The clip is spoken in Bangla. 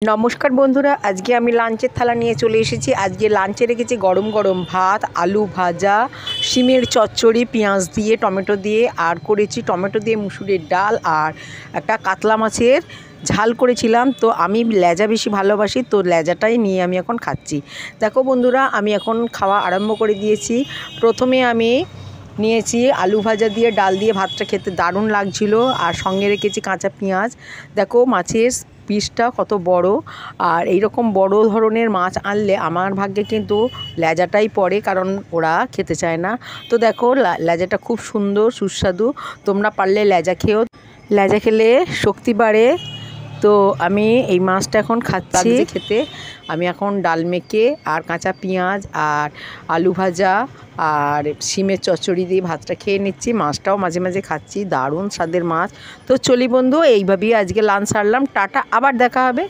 নমস্কার বন্ধুরা, আজকে আমি লাঞ্চের থালা নিয়ে চলে এসেছি। আজকে লাঞ্চে রেখেছি গরম গরম ভাত, আলু ভাজা, শিমের চচ্চড়ি পেঁয়াজ দিয়ে টমেটো দিয়ে, আর করেছি টমেটো দিয়ে মুসুরির ডাল, আর একটা কাতলা মাছের ঝাল করেছিলাম। তো আমি লেজা বেশি ভালোবাসি, তো লেজাটাই নিয়ে আমি এখন খাচ্ছি। দেখো বন্ধুরা, আমি এখন খাওয়া আরম্ভ করে দিয়েছি। প্রথমে আমি নিয়েছি আলু ভাজা দিয়ে ডাল দিয়ে, ভাতটা খেতে দারুণ লাগছিল, আর সঙ্গে রেখেছি কাঁচা পেঁয়াজ। দেখো মাছের পিসটা কত বড়, আর এই রকম বড় ধরনের মাছ আনলে আমার ভাগ্যে কিন্তু লেজাটাই পড়ে, কারণ ওরা খেতে চায় না। তো দেখো লেজাটা খুব সুন্দর সুস্বাদু, তোমরা পারলে লেজা খেও, লেজা খেলে শক্তি বাড়ে। তো আমি এই মাছটা এখন খাচ্ছি খেতে। আমি এখন ডাল মেখে আর কাঁচা পেঁয়াজ আর আলু ভাজা আর শিমের চচ্চড়ি দিয়ে ভাতটা খেয়ে নিচ্ছি। মাছটাও মাঝে মাঝে খাচ্ছি, দারুণ স্বাদের মাছ। তো চলি বন্ধু, এইভাবেই আজকে লাঞ্চ সারলাম। টাটা, আবার দেখা হবে।